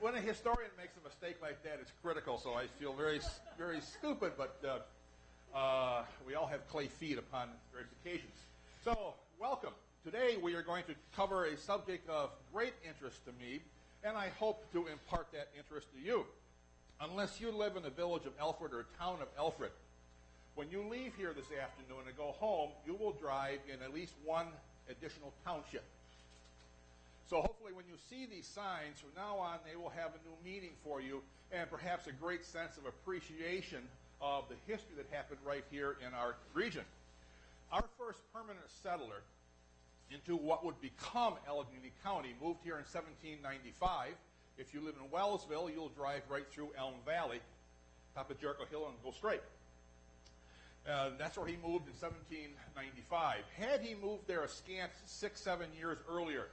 when a historian makes a mistake like that, it's critical, so I feel very, very stupid, but we all have clay feet upon various occasions. So, welcome. Today we are going to cover a subject of great interest to me, and I hope to impart that interest to you. Unless you live in the village of Alfred or town of Alfred, when you leave here this afternoon and go home, you will drive in at least one additional township. So hopefully when you see these signs, from now on they will have a new meaning for you and perhaps a great sense of appreciation of the history that happened right here in our region. Our first permanent settler into what would become Allegheny County moved here in 1795. If you live in Wellsville, you'll drive right through Elm Valley, top of Jericho Hill, and go straight. That's where he moved in 1795. Had he moved there a scant 6-7 years earlier,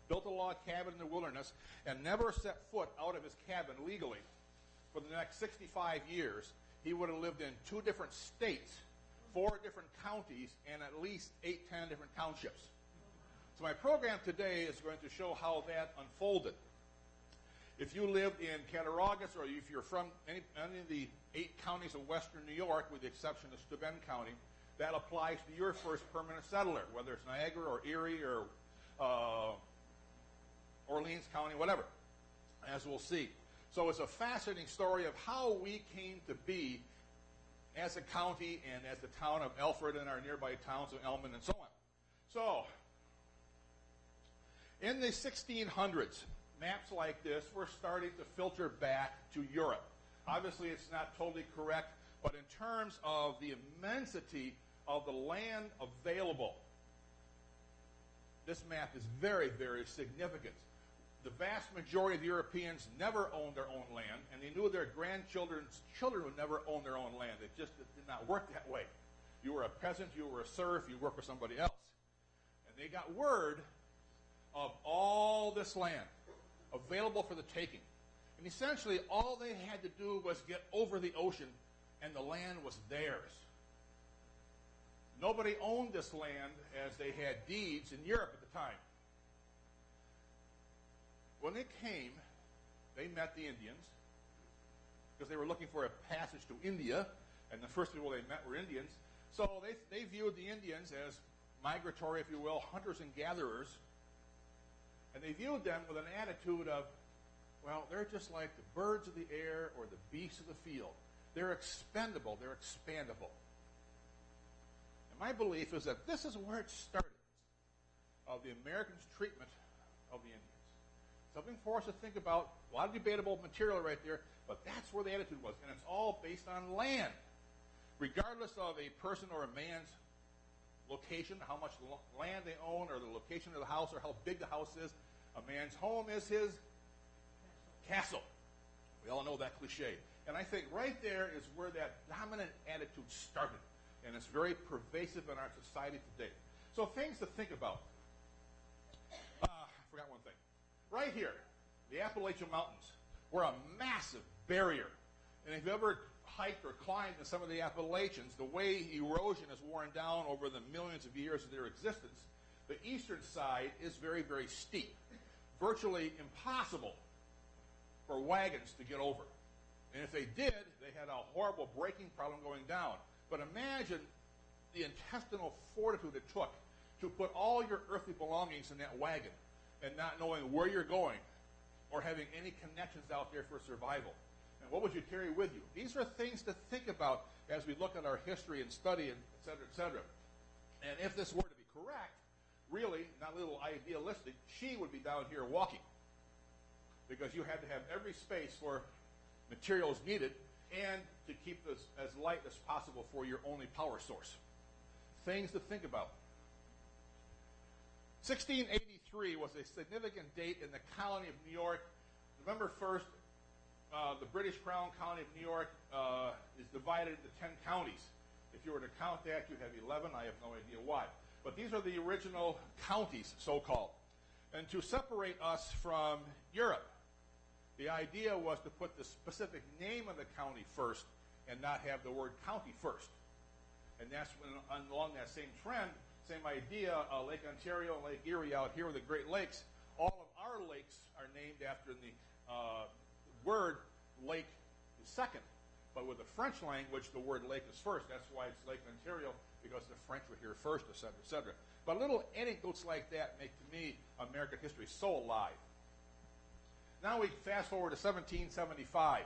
built a log cabin in the wilderness, and never set foot out of his cabin legally for the next 65 years, he would have lived in 2 different states, 4 different counties, and at least 8-10 different townships. So my program today is going to show how that unfolded. If you lived in Cattaraugus, or if you're from any of the 8 counties of western New York, with the exception of Steuben County, that applies to your first permanent settler, whether it's Niagara or Erie or Orleans County, whatever, as we'll see. So it's a fascinating story of how we came to be as a county and as the town of Alfred and our nearby towns of Elman and so on. So, in the 1600s, maps like this were starting to filter back to Europe. Obviously, it's not totally correct, but in terms of the immensity of the land available, this map is very, very significant. The vast majority of Europeans never owned their own land, and they knew their grandchildren's children would never own their own land. It just did not work that way. You were a peasant, you were a serf, you worked for somebody else. And they got word of all this land available for the taking. And essentially, all they had to do was get over the ocean, and the land was theirs. Nobody owned this land as they had deeds in Europe at the time. When they came, they met the Indians because they were looking for a passage to India, and the first people they met were Indians. So they viewed the Indians as migratory, if you will, hunters and gatherers, and they viewed them with an attitude of, well, they're just like the birds of the air or the beasts of the field. They're expendable, they're expandable. And my belief is that this is where it started, of the Americans' treatment of the Indians. Something for us to think about. A lot of debatable material right there, but that's where the attitude was. And it's all based on land. Regardless of a person or a man's location, how much land they own, or the location of the house, or how big the house is, a man's home is his castle. We all know that cliche. And I think right there is where that dominant attitude started. And it's very pervasive in our society today. So things to think about. I forgot one thing. Right here, the Appalachian Mountains were a massive barrier. And if you've ever hiked or climbed in some of the Appalachians, the way erosion has worn down over the millions of years of their existence, the eastern side is very, very steep. Virtually impossible for wagons to get over. And if they did, they had a horrible braking problem going down. But imagine the intestinal fortitude it took to put all your earthly belongings in that wagon, and not knowing where you're going or having any connections out there for survival. And what would you carry with you? These are things to think about as we look at our history and study, and et cetera, et cetera. And if this were to be correct, really, not a little idealistic, she would be down here walking, because you had to have every space for materials needed and to keep this as light as possible for your only power source. Things to think about. 1683 was a significant date in the colony of New York. November 1st, the British Crown County of New York is divided into 10 counties. If you were to count that, you'd have 11. I have no idea why. But these are the original counties, so-called. And to separate us from Europe, the idea was to put the specific name of the county first and not have the word county first. And that's when, along that same trend, same idea, Lake Ontario and Lake Erie out here with the Great Lakes, all of our lakes are named after the word lake is second. But with the French language, the word lake is first. That's why it's Lake Ontario, because the French were here first, et cetera, et cetera. But little anecdotes like that make, to me, American history so alive. Now we fast forward to 1775.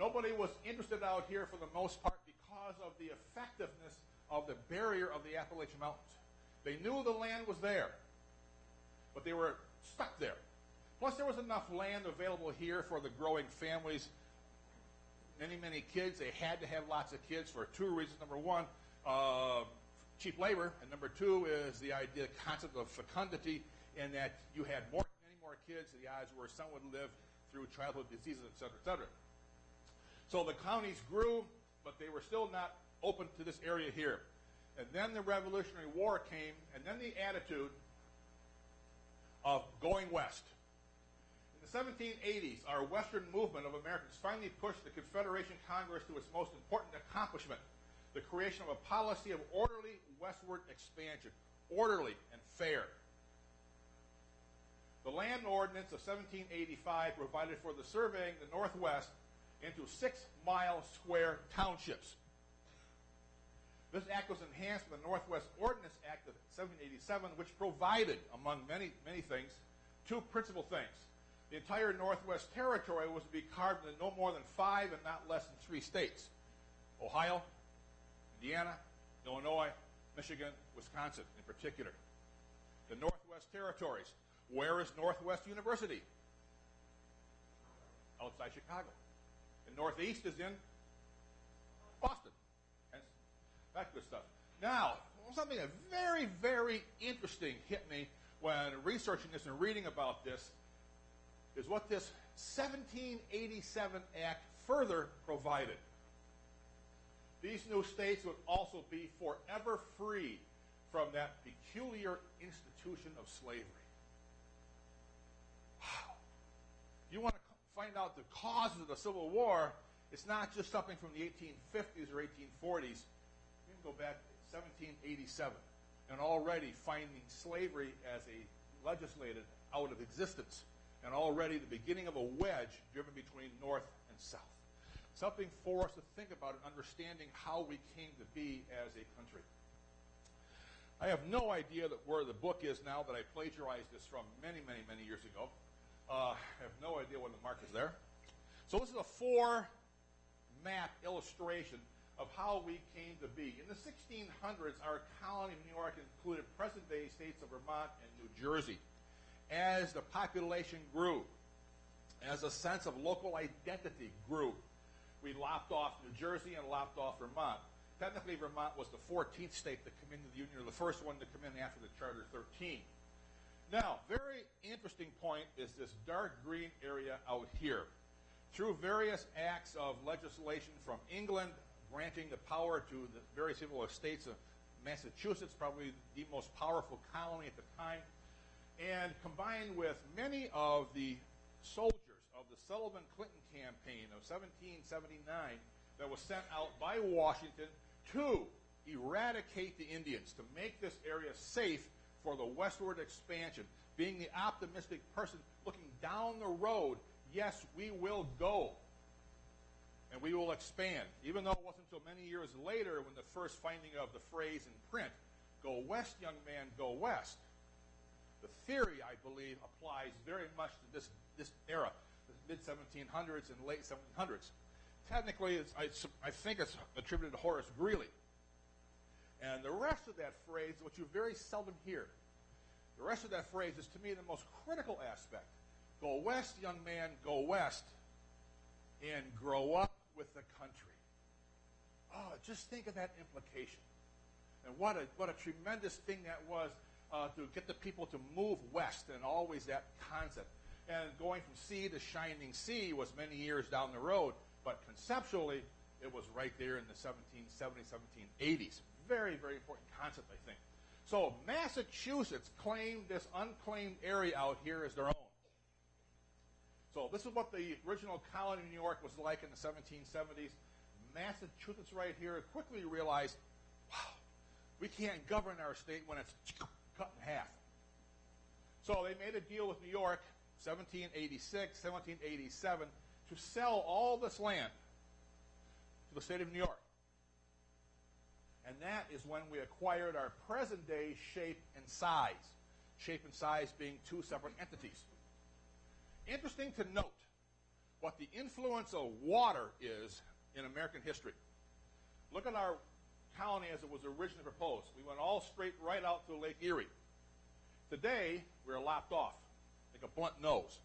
Nobody was interested out here for the most part because of the effectiveness of the barrier of the Appalachian Mountains. They knew the land was there, but they were stuck there. Plus, there was enough land available here for the growing families. Many, many kids. They had to have lots of kids for two reasons. Number one, cheap labor, and number two is the concept of fecundity, in that you had many more kids, the odds were some would live through childhood diseases, et cetera, et cetera. So the counties grew, but they were still not open to this area here. And then the Revolutionary War came, and then the attitude of going west. In the 1780s, our Western movement of Americans finally pushed the Confederation Congress to its most important accomplishment, the creation of a policy of orderly westward expansion, orderly and fair. The Land Ordinance of 1785 provided for the surveying the Northwest into 6-mile square townships. This act was enhanced by the Northwest Ordinance Act of 1787, which provided, among many, many things, two principal things. The entire Northwest Territory was to be carved into no more than 5 and not less than 3 states: Ohio, Indiana, Illinois, Michigan, Wisconsin in particular. The Northwest Territories. Where is Northwest University? Outside Chicago. The Northeast is in Boston. Hence, that good stuff. Now, something that very, very interesting hit me when researching this and reading about this is what this 1787 Act further provided. These new states would also be forever free from that peculiar institution of slavery. Wow. You want to find out the causes of the Civil War, it's not just something from the 1850s or 1840s. You can go back to 1787 and already finding slavery as a legislated out of existence, and already the beginning of a wedge driven between North and South. Something for us to think about and understanding how we came to be as a country. I have no idea where the book is now that I plagiarized this from many, many, many years ago. I have no idea when the mark is there. So this is a 4-map illustration of how we came to be. In the 1600s, our colony of New York included present-day states of Vermont and New Jersey. As the population grew, as a sense of local identity grew, we lopped off New Jersey and lopped off Vermont. Technically, Vermont was the 14th state to come into the Union, or the first one to come in after the Charter 13. Now, very interesting point is this dark green area out here. Through various acts of legislation from England, granting the power to the various civil states of Massachusetts, probably the most powerful colony at the time, and combined with many of the soldiers of the Sullivan-Clinton campaign of 1779 that was sent out by Washington to eradicate the Indians, to make this area safe for the westward expansion. Being the optimistic person looking down the road, yes, we will go, and we will expand. Even though it wasn't until many years later when the first finding of the phrase in print, "Go west, young man, go west." The theory, I believe, applies very much to this era, the mid-1700s and late 1700s. Technically, I think it's attributed to Horace Greeley. And the rest of that phrase, which you very seldom hear, the rest of that phrase is, to me, the most critical aspect. Go west, young man, go west, and grow up with the country. Oh, just think of that implication. And what a tremendous thing that was to get the people to move west, and always that concept. And going from sea to shining sea was many years down the road, but conceptually, it was right there in the 1770s, 1780s. Very, very important concept, I think. So Massachusetts claimed this unclaimed area out here as their own. So this is what the original colony of New York was like in the 1770s. Massachusetts right here quickly realized, wow, we can't govern our state when it's cut in half. So they made a deal with New York 1786, 1787, to sell all this land to the state of New York. And that is when we acquired our present-day shape and size. Shape and size being two separate entities. Interesting to note what the influence of water is in American history. Look at our colony as it was originally proposed. We went all straight right out to Lake Erie. Today, we're lopped off, like a blunt nose.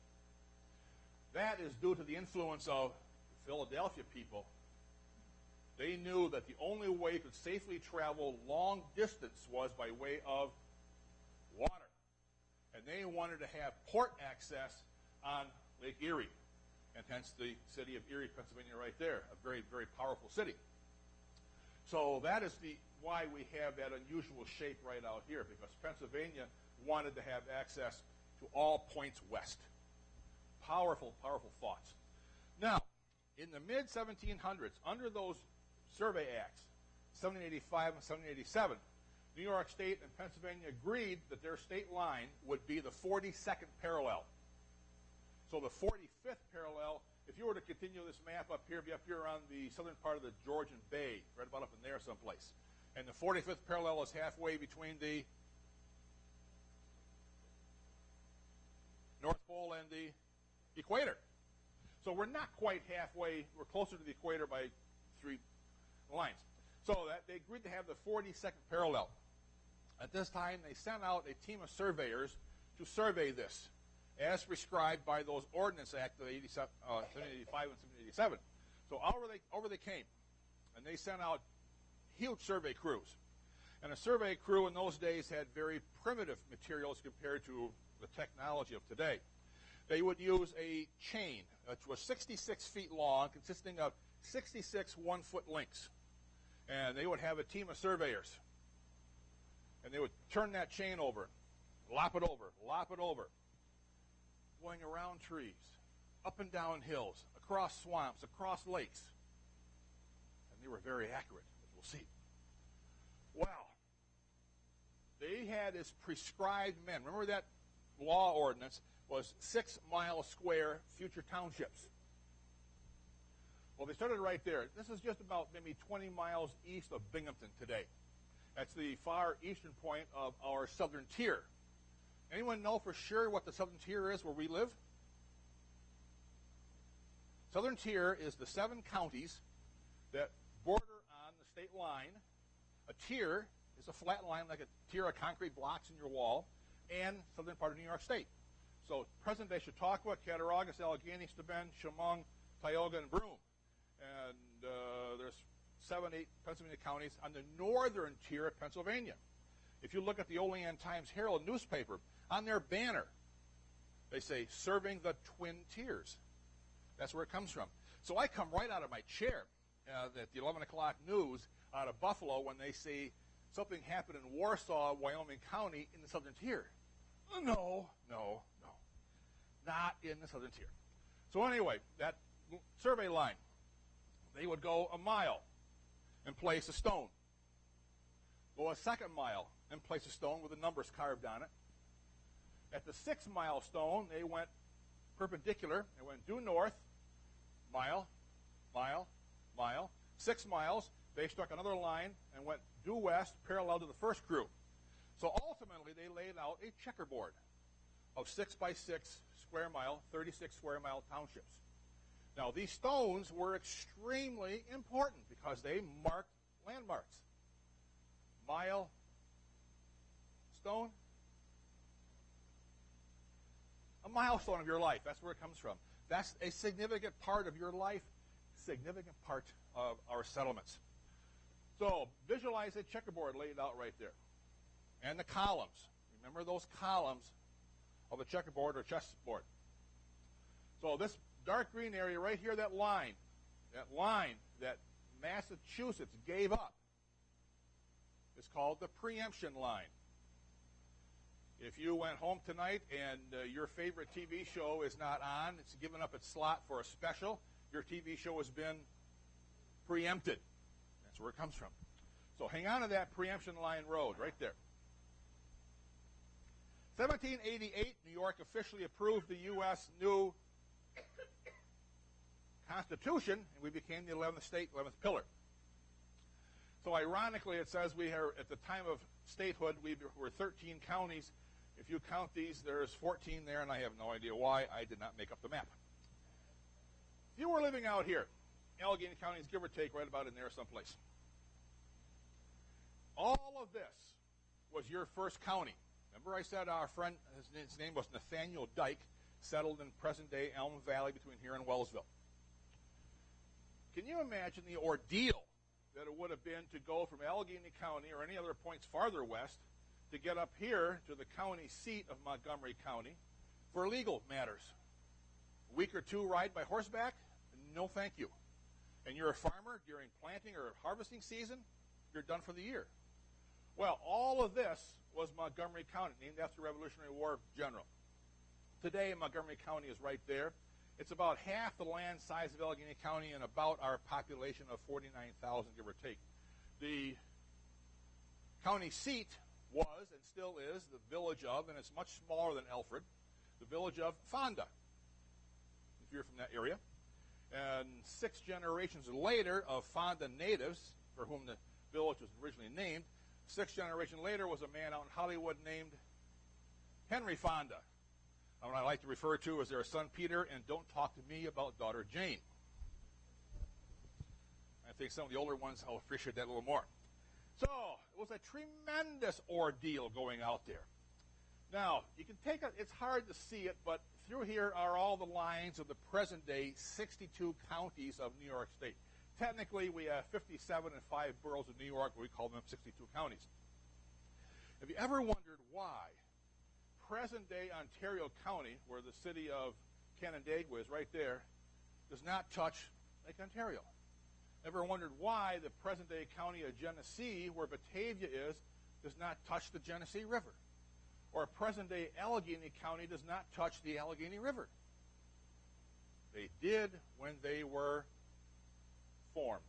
That is due to the influence of the Philadelphia people. They knew that the only way you could safely travel long distance was by way of water. And they wanted to have port access on Lake Erie, and hence the city of Erie, Pennsylvania right there, a very, very powerful city. So that is why we have that unusual shape right out here, because Pennsylvania wanted to have access to all points west. Powerful, powerful thoughts. Now, in the mid-1700s, under those survey acts, 1785 and 1787, New York State and Pennsylvania agreed that their state line would be the 42nd parallel. So the 45th parallel, if you were to continue this map up here, be up here on the southern part of the Georgian Bay, right about up in there someplace. And the 45th parallel is halfway between the North Pole and the equator. So we're not quite halfway. We're closer to the equator by 3 lines. So that they agreed to have the 42nd parallel. At this time, they sent out a team of surveyors to survey this, as prescribed by those Ordinance Act of 1785 and 1787. So over they came, and they sent out huge survey crews. And a survey crew in those days had very primitive materials compared to the technology of today. They would use a chain, which was 66 feet long, consisting of 66 one-foot links. And they would have a team of surveyors. And they would turn that chain over, lop it over, going around trees, up and down hills, across swamps, across lakes. And they were very accurate, as we'll see. Well, they had as prescribed men. Remember that law ordinance was 6 mile square future townships. Well, they started right there. This is just about maybe 20 miles east of Binghamton today. That's the far eastern point of our southern tier. Anyone know for sure what the southern tier is where we live? Southern tier is the 7 counties that border on the state line. A tier is a flat line like a tier of concrete blocks in your wall, and southern part of New York State. So present-day Chautauqua, Cattaraugus, Allegheny, Steuben, Chemung, Tioga, and Broome. And there's 7, 8 Pennsylvania counties on the northern tier of Pennsylvania. If you look at the Olean Times-Herald newspaper, on their banner, they say, serving the Twin Tiers. That's where it comes from. So I come right out of my chair at the 11 o'clock news out of Buffalo when they say something happened in Warsaw, Wyoming County in the southern tier. No. Not in the southern tier. So anyway, that survey line, they would go a mile and place a stone. Go a second mile and place a stone with the numbers carved on it. At the 6 mile stone, they went perpendicular. They went due north, mile. 6 miles, they struck another line and went due west, parallel to the first crew. So ultimately, they laid out a checkerboard of 6 by 6 square mile, 36 square mile townships. Now, these stones were extremely important because they marked landmarks. Mile, stone, a milestone of your life. That's where it comes from. That's a significant part of your life, significant part of our settlements. So visualize a checkerboard laid out right there. And the columns. Remember those columns of a checkerboard or chessboard. So this dark green area right here, that line that Massachusetts gave up is called the preemption line. If you went home tonight and your favorite TV show is not on, it's given up its slot for a special, your TV show has been preempted. That's where it comes from. So hang on to that preemption line road right there. 1788, New York officially approved the U.S. new Constitution, and we became the 11th state, 11th pillar. So ironically, it says we are, at the time of statehood, we were 13 counties. If you count these, there's 14 there, and I have no idea why. I did not make up the map. If you were living out here, Allegheny County is give or take right about in there someplace. All of this was your first county. Remember I said our friend, his name was Nathaniel Dyke, settled in present-day Elm Valley between here and Wellsville. Can you imagine the ordeal that it would have been to go from Allegheny County or any other points farther west to get up here to the county seat of Montgomery County for legal matters? A week or two ride by horseback? No thank you. And you're a farmer during planting or harvesting season? You're done for the year. Well, all of this was Montgomery County, named after the Revolutionary War general. Today, Montgomery County is right there. It's about half the land size of Allegheny County and about our population of 49,000, give or take. The county seat was and still is the village of, and it's much smaller than Alfred, the village of Fonda, if you're from that area. And 6 generations later of Fonda natives, for whom the village was originally named, 6 generations later was a man out in Hollywood named Henry Fonda. What I like to refer to as their son Peter, and don't talk to me about daughter Jane. I think some of the older ones will appreciate that a little more. So, it was a tremendous ordeal going out there. Now, you can take it's hard to see it, but through here are all the lines of the present-day 62 counties of New York State. Technically, we have 57 and 5 boroughs of New York, but we call them 62 counties. Have you ever wondered why present-day Ontario County, where the city of Canandaigua is right there, does not touch Lake Ontario? Ever wondered why the present-day county of Genesee, where Batavia is, does not touch the Genesee River? Or present-day Allegheny County does not touch the Allegheny River? They did when they were formed.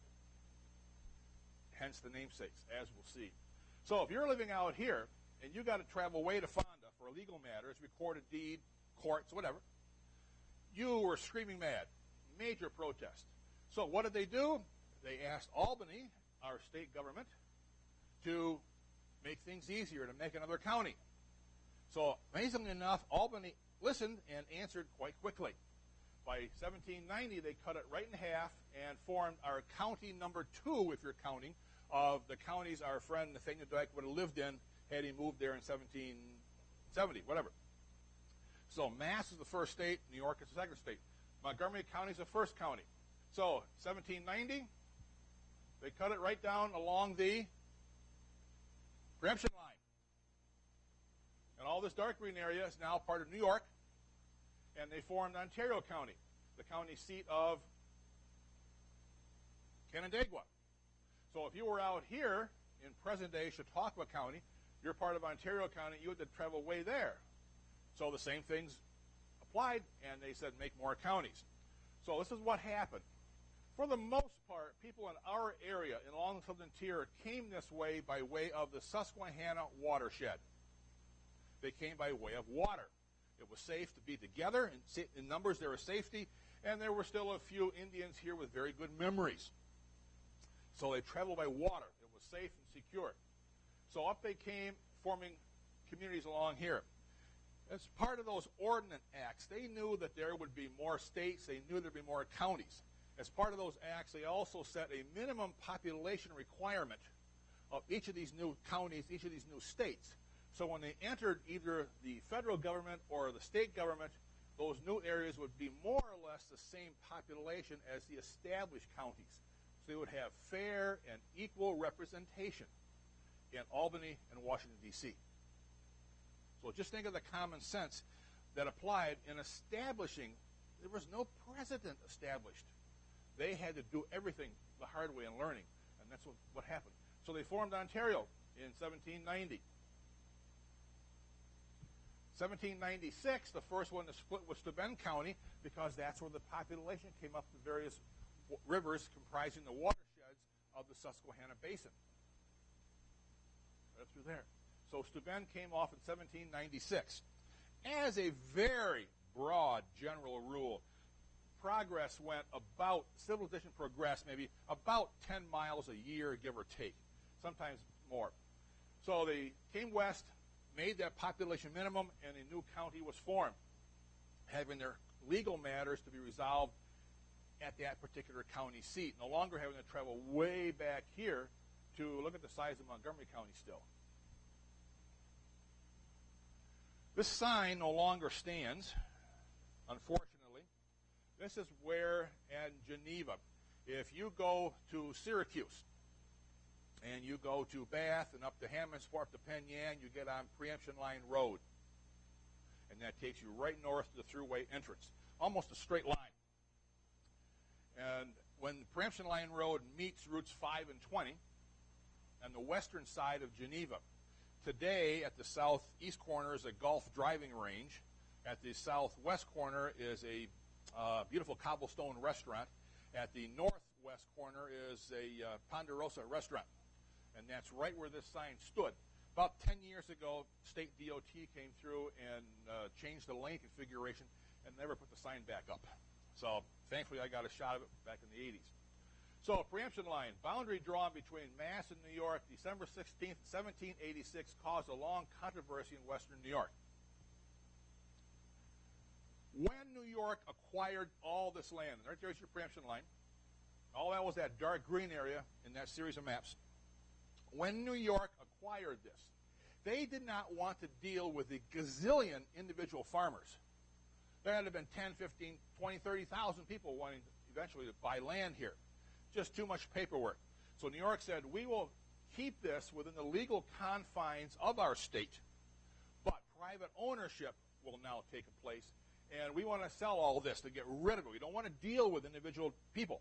Hence the namesakes, as we'll see. So if you're living out here and you got to travel way to Fonda for legal matters, recorded deed, courts, whatever, you were screaming mad. Major protest. So what did they do? They asked Albany, our state government, to make things easier, to make another county. So amazingly enough, Albany listened and answered quite quickly. By 1790, they cut it right in half and formed our county number 2, if you're counting, of the counties our friend Nathaniel Dyke would have lived in had he moved there in 1770, whatever. So Mass is the first state, New York is the second state. Montgomery County is the first county. So 1790, they cut it right down along the Gramscian line. And all this dark green area is now part of New York, and they formed Ontario County, the county seat of Canandaigua. So if you were out here in present-day Chautauqua County, you're part of Ontario County, you had to travel way there. So the same things applied, and they said make more counties. So this is what happened. For the most part, people in our area, along the southern tier, came this way by way of the Susquehanna watershed. They came by way of water. It was safe to be together. In numbers, there was safety. And there were still a few Indians here with very good memories. So they traveled by water. It was safe and secure. So up they came, forming communities along here. As part of those Ordinance Acts, they knew that there would be more states. They knew there would be more counties. As part of those acts, they also set a minimum population requirement of each of these new counties, each of these new states. So when they entered either the federal government or the state government, those new areas would be more or less the same population as the established counties. So they would have fair and equal representation in Albany and Washington, D.C. So just think of the common sense that applied in establishing. There was no president established. They had to do everything the hard way in learning, and that's what happened. So they formed Ontario in 1790. 1796, the first one to split was Steuben County, because that's where the population came up the various rivers comprising the watersheds of the Susquehanna Basin. Right through there. So Steuben came off in 1796. As a very broad general rule, civilization progressed maybe about 10 miles a year, give or take, sometimes more. So they came west, made that population minimum, and a new county was formed, having their legal matters to be resolved at that particular county seat, no longer having to travel way back here to look at the size of Montgomery County still. This sign no longer stands, unfortunately. This is where, in Geneva, if you go to Syracuse and you go to Bath and up to Hammondsport, up to Penn Yan, you get on Preemption Line Road. And that takes you right north to the thruway entrance, almost a straight line. And when Preemption Line Road meets routes 5 and 20 on the western side of Geneva, today at the southeast corner is a golf driving range. At the southwest corner is a beautiful cobblestone restaurant. At the northwest corner is a Ponderosa restaurant. And that's right where this sign stood. About 10 years ago, state DOT came through and changed the lane configuration and never put the sign back up. So thankfully I got a shot of it back in the 80s. So preemption line, boundary drawn between Mass and New York, December 16th, 1786, caused a long controversy in western New York. When New York acquired all this land, and right there's your preemption line, all that was that dark green area in that series of maps. When New York acquired this, they did not want to deal with the gazillion individual farmers. There had to have been 10, 15, 20, 30,000 people wanting eventually to buy land here. Just too much paperwork. So New York said, we will keep this within the legal confines of our state, but private ownership will now take place, and we want to sell all this to get rid of it. We don't want to deal with individual people.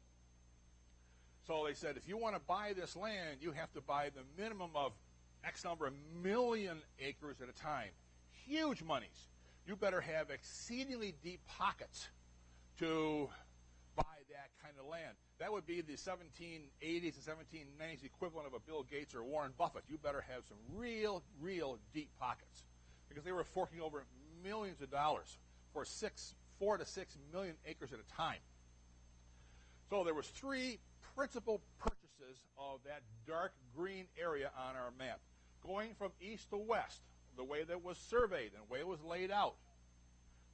So they said, if you want to buy this land, you have to buy the minimum of X number of million acres at a time. Huge monies. You better have exceedingly deep pockets to buy that kind of land. That would be the 1780s and 1790s equivalent of a Bill Gates or Warren Buffett. You better have some real deep pockets, because they were forking over millions of dollars for 4 to 6 million acres at a time. So there was 3 principal purchases of that dark green area on our map, going from east to west, the way that was surveyed and the way it was laid out.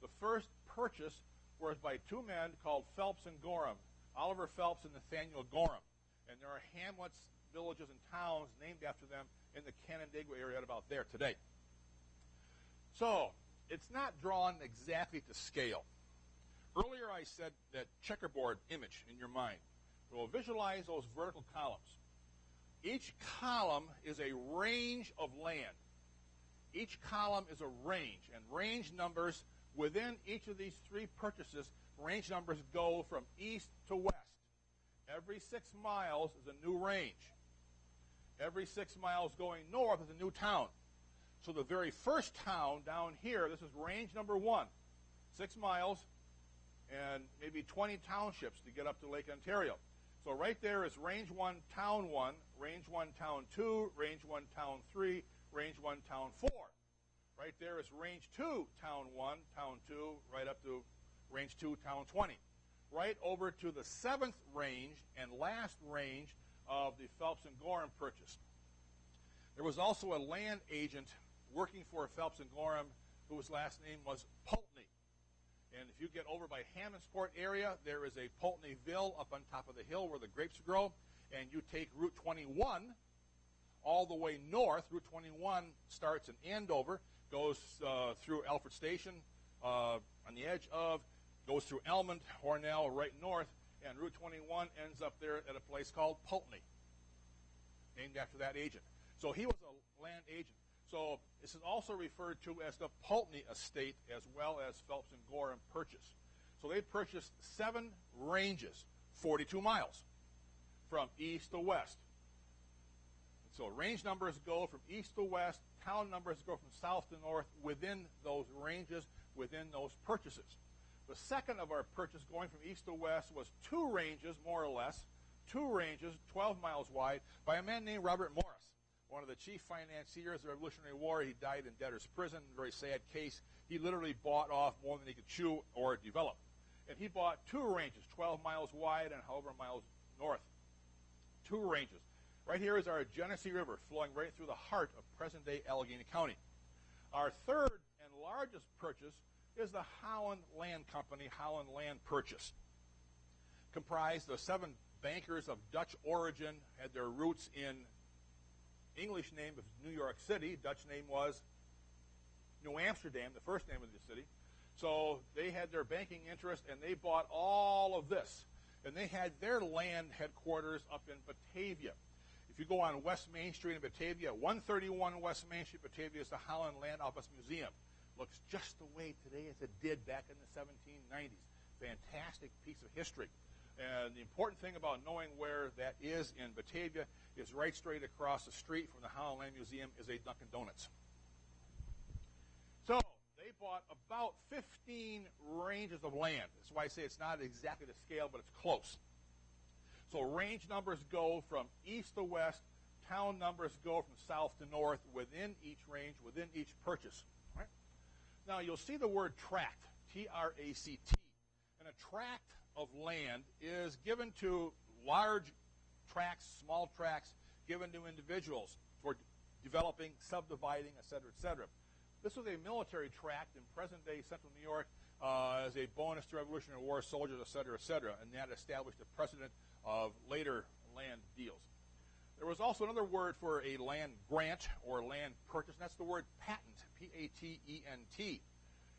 The first purchase was by 2 men called Phelps and Gorham, Oliver Phelps and Nathaniel Gorham. And there are hamlets, villages, and towns named after them in the Canandaigua area about there today. So it's not drawn exactly to scale. Earlier I said that checkerboard image in your mind. We'll visualize those vertical columns. Each column is a range of land. Each column is a range, and range numbers within each of these 3 purchases, range numbers go from east to west. Every 6 miles is a new range. Every 6 miles going north is a new town. So the very first town down here, this is range number 1, 6 miles and maybe 20 townships to get up to Lake Ontario. So right there is range 1, town 1, range 1, town 2, range 1, town 3, range 1, town 4. Right there is range 2, town 1, town 2, right up to range 2, town 20. Right over to the 7th range and last range of the Phelps and Gorham purchase. There was also a land agent working for Phelps and Gorham whose last name was Pulteney. And if you get over by Hammondsport area, there is a Pulteneyville up on top of the hill where the grapes grow. And you take Route 21 all the way north. Route 21 starts in Andover, goes through Alfred Station on the edge of, goes through Elmond, Hornell, right north, and Route 21 ends up there at a place called Pulteney, named after that agent. So he was a land agent. So this is also referred to as the Pulteney Estate, as well as Phelps and Gorham purchase. So they purchased 7 ranges, 42 miles, from east to west. So range numbers go from east to west, town numbers go from south to north within those ranges, within those purchases. The second of our purchase going from east to west was 2 ranges, more or less, 2 ranges, 12 miles wide, by a man named Robert Morris. one of the chief financiers of the Revolutionary War. He died in debtor's prison, very sad case. He literally bought off more than he could chew or develop. And he bought 2 ranges, 12 miles wide and however miles north. 2 ranges. Right here is our Genesee River flowing right through the heart of present-day Allegheny County. Our third and largest purchase is the Holland Land Company, Holland Land Purchase. Comprised of 7 bankers of Dutch origin, had their roots in English name of New York City. Dutch name was New Amsterdam, the first name of the city. So they had their banking interest, and they bought all of this. And they had their land headquarters up in Batavia. If you go on West Main Street in Batavia, 131 West Main Street, Batavia, is the Holland Land Office Museum. Looks just the way today as it did back in the 1790s. Fantastic piece of history. And the important thing about knowing where that is in Batavia is right straight across the street from the Holland Land Museum is a Dunkin' Donuts. So they bought about 15 ranges of land. That's why I say it's not exactly the scale, but it's close. So range numbers go from east to west. Town numbers go from south to north within each range, within each purchase. Right? Now, you'll see the word tract, T-R-A-C-T. And a tract of land is given to large tracts, small tracts, given to individuals for developing, subdividing, et cetera, et cetera. This was a military tract in present-day central New York as a bonus to Revolutionary War soldiers, et cetera, and that established a precedent of later land deals. There was also another word for a land grant or land purchase, and that's the word patent, P-A-T-E-N-T.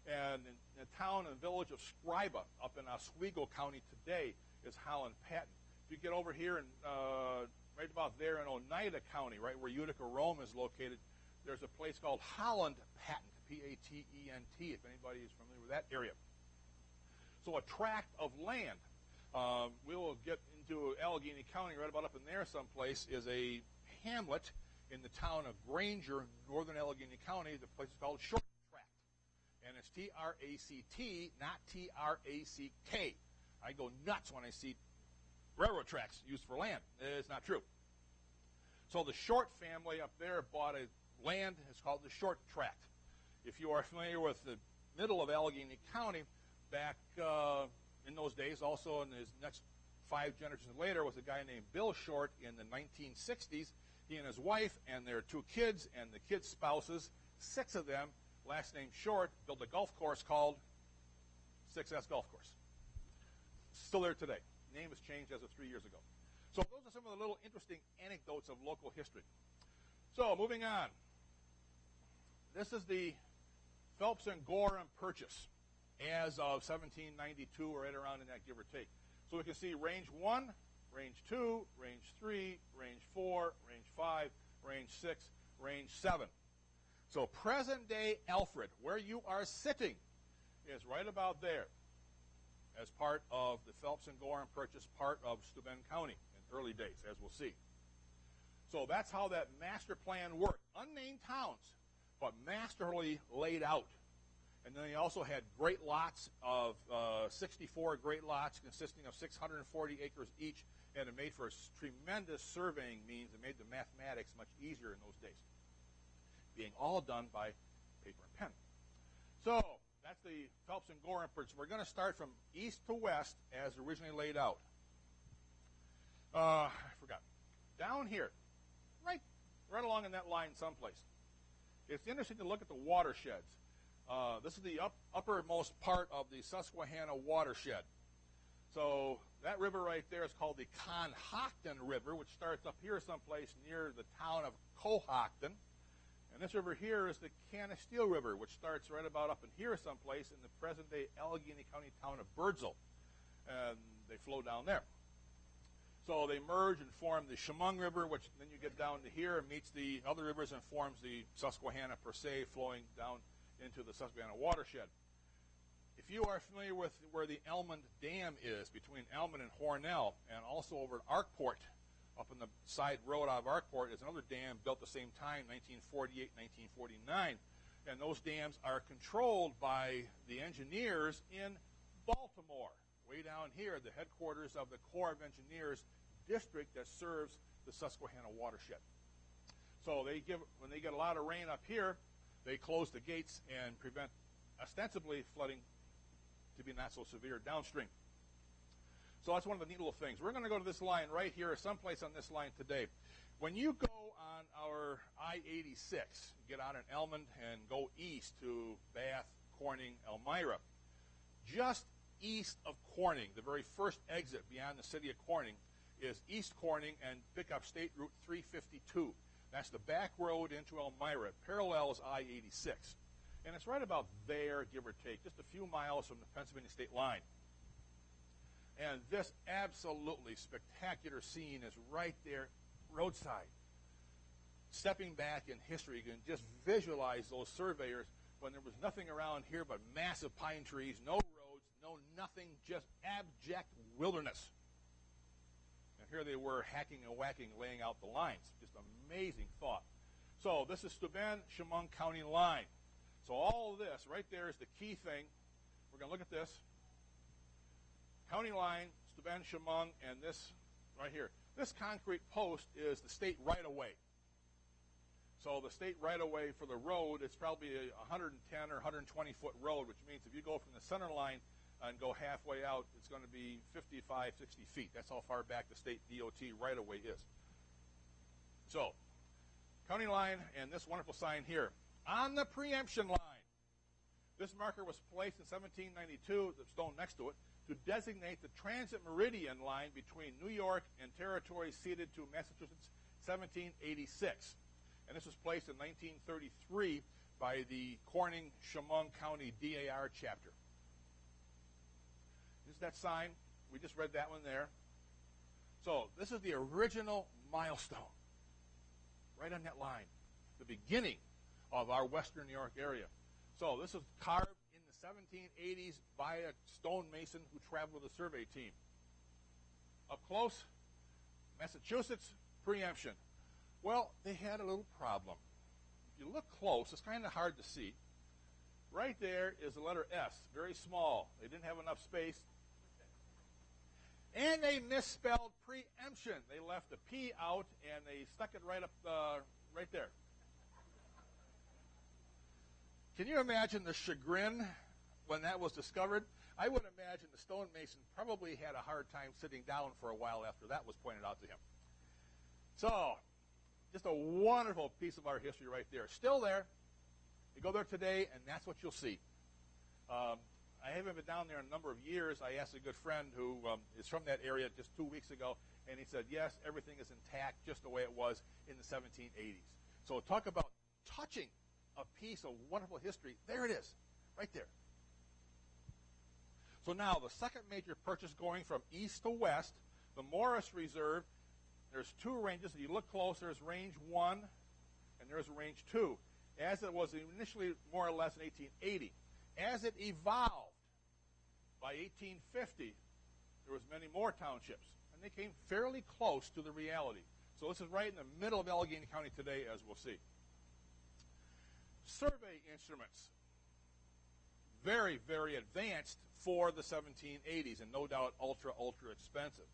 And in the town and village of Scriba up in Oswego County today is Holland Patent. If you get over here and right about there in Oneida County, right where Utica, Rome is located, there's a place called Holland Patent, P-A-T-E-N-T, if anybody is familiar with that area. So a tract of land, we will get into Allegheny County right about up in there someplace, is a hamlet in the town of Granger, northern Allegheny County. The place is called Short Tract. And it's T-R-A-C-T, not T-R-A-C-K. I go nuts when I see railroad tracks used for land. It's not true. So the Short family up there bought a land. It's called the Short Tract. If you are familiar with the middle of Allegheny County, back in those days, also in his next 5 generations later, was a guy named Bill Short in the 1960s. He and his wife and their 2 kids and the kids' spouses, 6 of them, last name Short, built a golf course called Success Golf Course. Still there today. Name has changed as of 3 years ago. So those are some of the little interesting anecdotes of local history. So moving on. This is the Phelps and Gorham purchase as of 1792, or right around in that, give or take. So we can see range 1, range 2, range 3, range 4, range 5, range 6, range 7. So present-day Alfred, where you are sitting, is right about there as part of the Phelps and Gorham purchase, part of Steuben County in early days, as we'll see. So that's how that master plan worked. Unnamed towns, but masterly laid out. And then they also had great lots of 64 great lots consisting of 640 acres each, and it made for a tremendous surveying means. It made the mathematics much easier in those days, being all done by paper and pen. So that's the Phelps and Gorham purchase. We're going to start from east to west as originally laid out. I forgot. Down here, right along in that line someplace. It's interesting to look at the watersheds. This is the uppermost part of the Susquehanna watershed. So that river right there is called the Conhockton River, which starts up here someplace near the town of Cohocton. And this river here is the Canisteel River, which starts right about up in here someplace in the present-day Allegheny County town of Birdsall. And they flow down there. So they merge and form the Chemung River, which then you get down to here and meets the other rivers and forms the Susquehanna per se, flowing down into the Susquehanna watershed. If you are familiar with where the Elmond Dam is, between Elmond and Hornell, and also over at Arkport, up in the side road out of Arkport, is another dam built the same time, 1948, 1949. And those dams are controlled by the engineers in Baltimore, way down here, the headquarters of the Corps of Engineers district that serves the Susquehanna watershed. So when they get a lot of rain up here, they close the gates and prevent ostensibly flooding to be not so severe downstream. So that's one of the neat little things. We're going to go to this line right here, someplace on this line today. When you go on our I-86, get out in Elmond and go east to Bath, Corning, Elmira, just east of Corning, the very first exit beyond the city of Corning, is East Corning, and pick up State Route 352. That's the back road into Elmira. It parallels I-86. And it's right about there, give or take, just a few miles from the Pennsylvania state line. And this absolutely spectacular scene is right there, roadside. Stepping back in history, you can just visualize those surveyors when there was nothing around here but massive pine trees, no roads, no nothing, just abject wilderness. And here they were hacking and whacking, laying out the lines. Just amazing thought. So this is Steuben, Chemung County line. So all of this right there is the key thing. We're going to look at this. County line, Steuben, Chemung, and this right here. This concrete post is the state right-of-way. So the state right-of-way for the road is probably a 110 or 120-foot road, which means if you go from the center line and go halfway out, it's going to be 55, 60 feet. That's how far back the state DOT right-of-way is. So, county line and this wonderful sign here. On the preemption line. This marker was placed in 1792, the stone next to it, to designate the transit meridian line between New York and territories ceded to Massachusetts 1786. And this was placed in 1933 by the Corning-Chemung County DAR chapter. This is that sign. We just read that one there. So this is the original milestone, right on that line, the beginning of our western New York area. So this was carved in the 1780s by a stonemason who traveled with a survey team. Up close, Massachusetts preemption. Well, they had a little problem. If you look close, it's kind of hard to see. Right there is the letter S, very small. They didn't have enough space. And they misspelled preemption. They left the P out, and they stuck it right up, right there. Can you imagine the chagrin when that was discovered? I would imagine the stonemason probably had a hard time sitting down for a while after that was pointed out to him. So, just a wonderful piece of our history right there. Still there. You go there today, and that's what you'll see. I haven't been down there in a number of years. I asked a good friend who is from that area just 2 weeks ago, and he said, yes, everything is intact just the way it was in the 1780s. So talk about touching a piece of wonderful history. There it is, right there. So now the second major purchase going from east to west, the Morris Reserve, there's two ranges. If you look close, there's range 1 and there's range 2. As it was initially more or less in 1880. As it evolved, by 1850, there was many more townships, and they came fairly close to the reality. So this is right in the middle of Allegheny County today, as we'll see. Survey instruments, very, very advanced for the 1780s, and no doubt ultra, ultra expensive.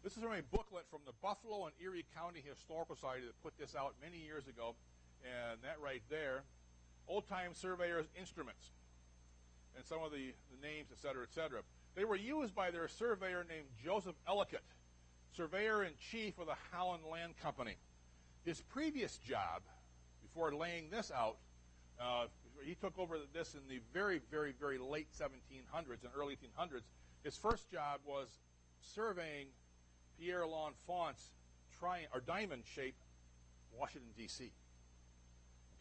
This is from a booklet from the Buffalo and Erie County Historical Society that put this out many years ago, and that right there, old-time surveyors' instruments, and some of the names, et cetera, et cetera. They were used by their surveyor named Joseph Ellicott, surveyor-in-chief of the Holland Land Company. His previous job, before laying this out, he took over this in the very, very, very late 1700s and early 1800s. His first job was surveying Pierre L'Enfant's diamond-shaped Washington, D.C.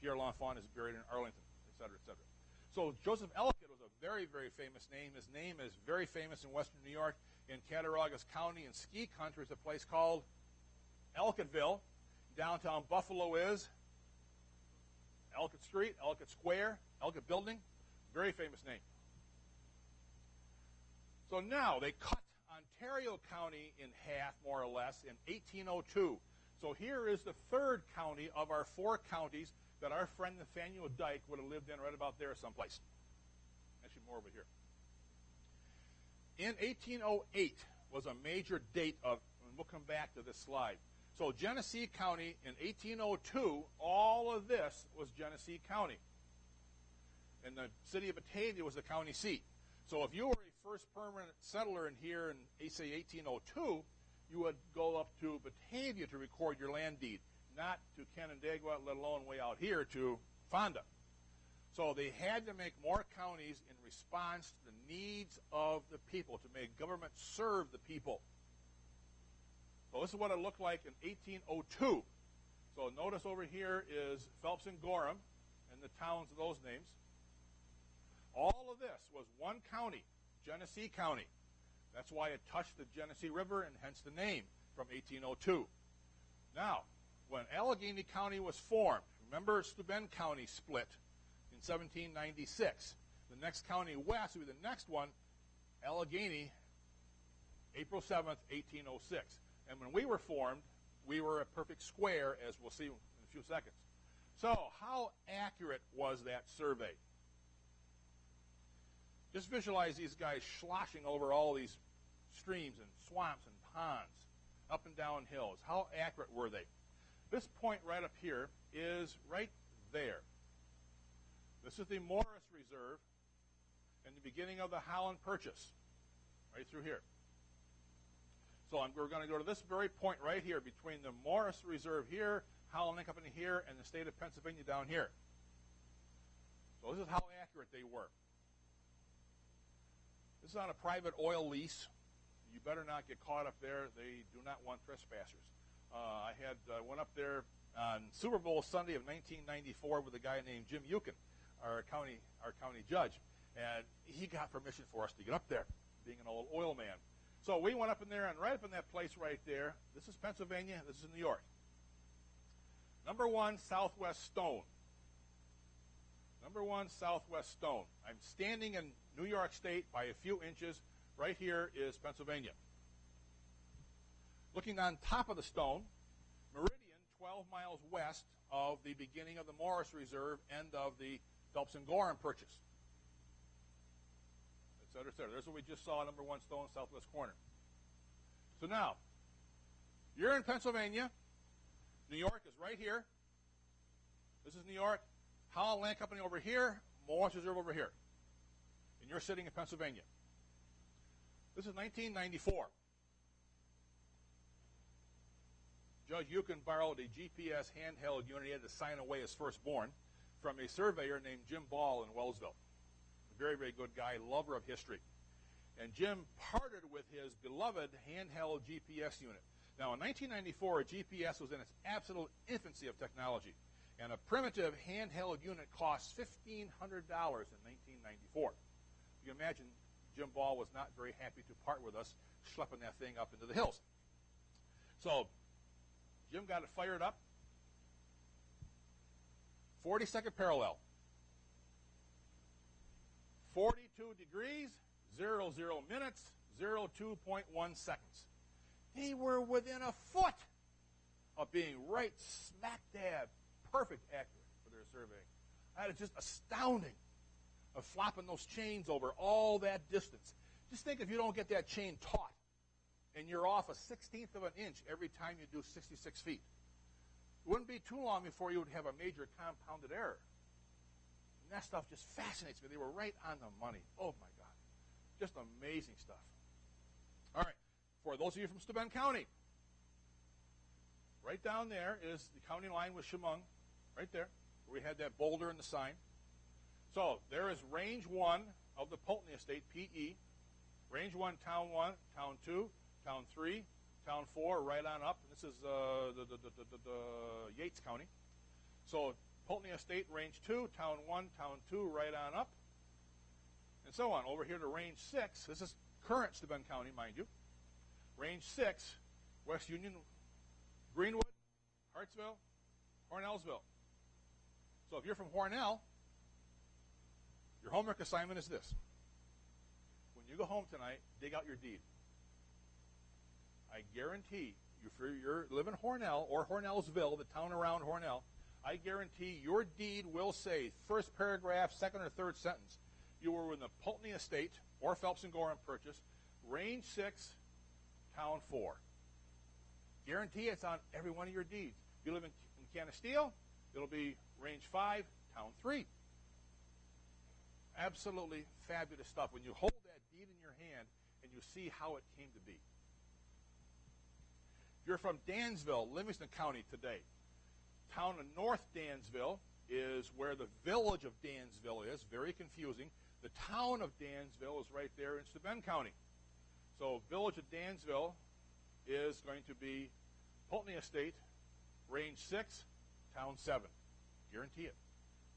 Pierre L'Enfant is buried in Arlington, et cetera, et cetera. So Joseph Ellicott was a very, very famous name. His name is very famous in western New York. In Cattaraugus County in ski country is a place called Ellicottville. Downtown Buffalo is Ellicott Street, Ellicott Square, Ellicott Building. Very famous name. So now they cut Ontario County in half, more or less, in 1802. So here is the third county of our 4 counties that our friend Nathaniel Dyke would have lived in right about there someplace. Actually, more over here. In 1808 was a major date of, and we'll come back to this slide. So Genesee County in 1802, all of this was Genesee County. And the city of Batavia was the county seat. So if you were a first permanent settler in here in, say, 1802, you would go up to Batavia to record your land deed, not to Canandaigua, let alone way out here to Fonda. So they had to make more counties in response to the needs of the people, to make government serve the people. So this is what it looked like in 1802. So notice over here is Phelps and Gorham and the towns of those names. All of this was one county, Genesee County. That's why it touched the Genesee River and hence the name from 1802. Now, when Allegheny County was formed, remember Steuben County split in 1796. The next county west would be the next one, Allegheny, April 7th, 1806. And when we were formed, we were a perfect square, as we'll see in a few seconds. So how accurate was that survey? Just visualize these guys sloshing over all these streams and swamps and ponds, up and down hills. How accurate were they? This point right up here is right there. This is the Morris Reserve and the beginning of the Holland Purchase, right through here. So we're going to go to this very point right here between the Morris Reserve here, Holland and Company here, and the state of Pennsylvania down here. So this is how accurate they were. This is on a private oil lease. You better not get caught up there. They do not want trespassers. I went up there on Super Bowl Sunday of 1994 with a guy named Jim Euchen, our county judge, and he got permission for us to get up there, being an old oil man. So we went up in there, and right up in that place right there, this is Pennsylvania, this is New York. Number 1, Southwest Stone. Number 1, Southwest Stone. I'm standing in New York State by a few inches. Right here is Pennsylvania. Looking on top of the stone, Meridian, 12 miles west of the beginning of the Morris Reserve, end of the Phelps and Gorham Purchase. Et cetera, et cetera. There's what we just saw, number 1 stone, southwest corner. So now, you're in Pennsylvania. New York is right here. This is New York. Holland Land Company over here. Morris Reserve over here. And you're sitting in Pennsylvania. This is 1994. Judge Euchen borrowed a GPS handheld unit. He had to sign away his firstborn from a surveyor named Jim Ball in Wellsville. A very, very good guy, lover of history. And Jim parted with his beloved handheld GPS unit. Now, in 1994, a GPS was in its absolute infancy of technology. And a primitive handheld unit cost $1,500 in 1994. You can imagine Jim Ball was not very happy to part with us, schlepping that thing up into the hills. So Jim got it fired up. 42nd parallel. 42 degrees, 00 minutes, 02.1 seconds. They were within a foot of being right smack dab, perfect accurate for their surveying. That is just astounding, of flopping those chains over all that distance. Just think if you don't get that chain taut and you're off a 16th of an inch every time you do 66 feet. It wouldn't be too long before you would have a major compounded error. And that stuff just fascinates me. They were right on the money. Oh, my God. Just amazing stuff. All right. For those of you from Steuben County, right down there is the county line with Chemung, right there, where we had that boulder and the sign. So there is Range 1 of the Pulteney Estate, PE. Range 1, Town 1, Town 2, Town 3, Town 4, right on up. This is the Yates County. So Pulteney Estate, Range 2, Town 1, Town 2, right on up. And so on. Over here to Range 6. This is current Steuben County, mind you. Range 6, West Union, Greenwood, Hartsville, Hornellsville. So if you're from Hornell, your homework assignment is this. When you go home tonight, dig out your deed. I guarantee you, if you live in Hornell or Hornellsville, the town around Hornell, I guarantee your deed will say, first paragraph, second or third sentence, you were in the Pulteney Estate or Phelps and Gorham Purchase, Range 6, Town 4. Guarantee it's on every one of your deeds. If you live in Canasteel, it'll be Range 5, Town 3. Absolutely fabulous stuff when you hold that deed in your hand and you see how it came to be. If you're from Dansville, Livingston County today, town of North Dansville is where the village of Dansville is. Very confusing. The town of Dansville is right there in Steuben County. So village of Dansville is going to be Pulteney Estate, Range 6, Town 7. Guarantee it.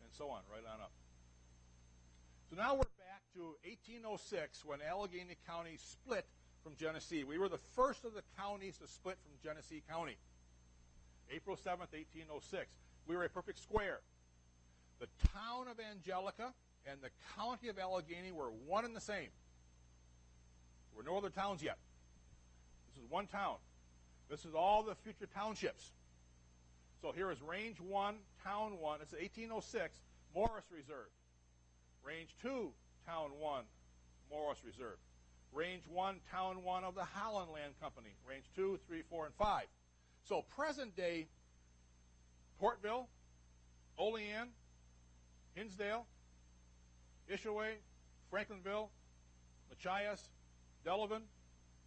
And so on, right on up. So now we're back to 1806 when Allegheny County split from Genesee. We were the first of the counties to split from Genesee County. April 7th, 1806. We were a perfect square. The town of Angelica and the county of Allegheny were one and the same. There were no other towns yet. This is one town. This is all the future townships. So here is Range 1, Town 1. It's 1806, Morris Reserve. Range 2, Town 1, Morris Reserve. Range 1, Town 1 of the Holland Land Company. Range 2, 3, 4, and 5. So present-day Portville, Olean, Hinsdale, Ishaway, Franklinville, Machias, Delavan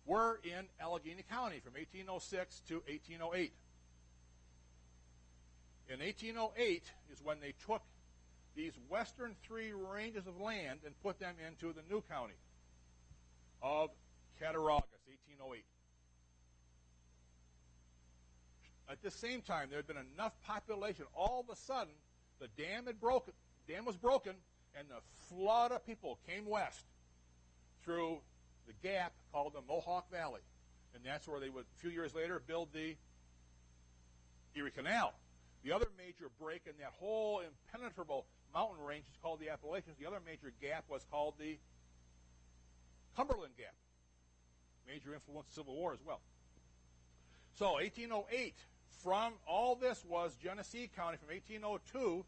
were in Allegheny County from 1806 to 1808. In 1808 is when they took these western three ranges of land and put them into the new county of Cattaraugus, 1808. At the same time, there had been enough population. All of a sudden, the dam was broken, and the flood of people came west through the gap called the Mohawk Valley. And that's where they would, a few years later, build the Erie Canal. The other major break in that whole impenetrable mountain range is called the Appalachians. The other major gap was called the Cumberland Gap. Major influence of the Civil War as well. So 1808, from all this was Genesee County. From 1802,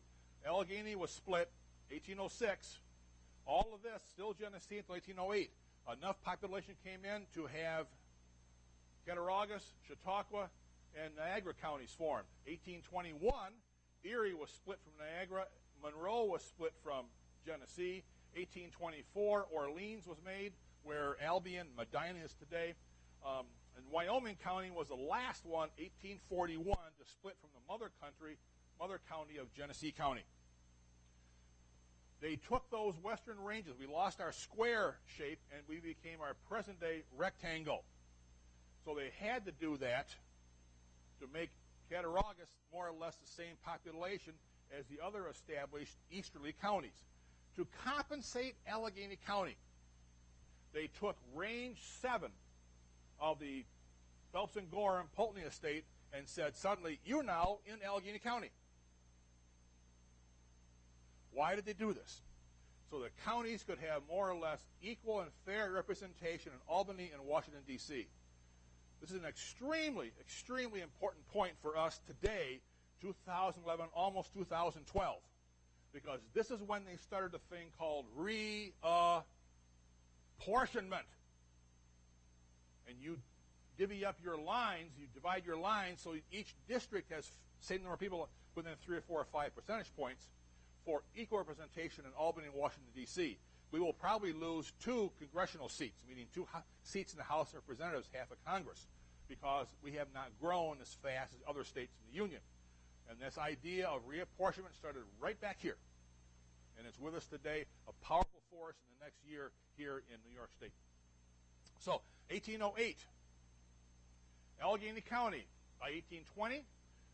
Allegheny was split. 1806, all of this still Genesee until 1808. Enough population came in to have Cattaraugus, Chautauqua, and Niagara counties formed. 1821, Erie was split from Niagara. Monroe was split from Genesee. 1824, Orleans was made, where Albion, Medina is today. And Wyoming County was the last one, 1841, to split from the mother county of Genesee County. They took those western ranges. We lost our square shape, and we became our present-day rectangle. So they had to do that to make Cattaraugus more or less the same population as the other established easterly counties. To compensate Allegheny County, they took Range 7 of the Phelps and Gorham Pulteney Estate and said, suddenly, you're now in Allegheny County. Why did they do this? So the counties could have more or less equal and fair representation in Albany and Washington, D.C. This is an extremely, extremely important point for us today, 2011, almost 2012, because this is when they started a thing called reapportionment. And you divvy up your lines, you divide your lines so each district has the same number of people within 3 or 4 or 5 percentage points for equal representation in Albany and Washington, D.C. We will probably lose 2 congressional seats, meaning 2 seats in the House of Representatives, half of Congress, because we have not grown as fast as other states in the Union. And this idea of reapportionment started right back here. And it's with us today, a powerful force in the next year here in New York State. So, 1808, Allegheny County. By 1820,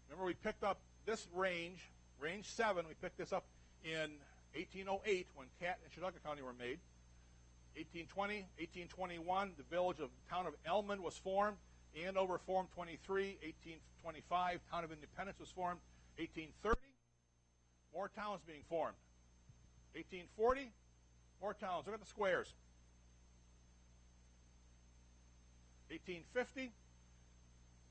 remember we picked up this range, Range 7, we picked this up in 1808 when Cat and Chautauqua County were made. 1820, 1821, the town of Elmond was formed. Andover formed 23. 1825, town of Independence was formed. 1830, more towns being formed. 1840, more towns. Look at the squares. 1850,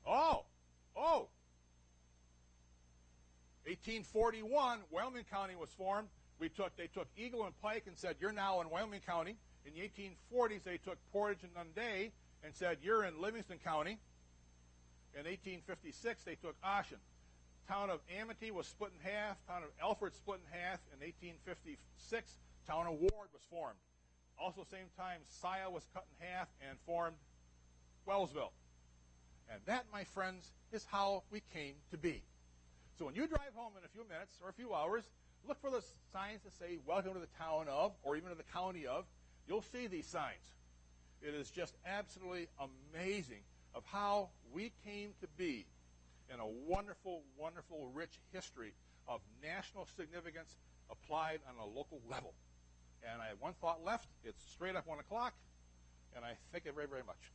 1841, Wyoming County was formed. They took Eagle and Pike and said, you're now in Wyoming County. In the 1840s, they took Portage and Nunde and said, you're in Livingston County. In 1856, they took Ashen. Town of Amity was split in half. Town of Alfred split in half. In 1856, Town of Ward was formed. Also, same time, Sia was cut in half and formed Wellsville. And that, my friends, is how we came to be. So when you drive home in a few minutes or a few hours, look for the signs that say, welcome to the town of, or even to the county of. You'll see these signs. It is just absolutely amazing of how we came to be in a wonderful, wonderful, rich history of national significance applied on a local level. And I have one thought left. It's straight up 1 o'clock, and I thank you very, very much.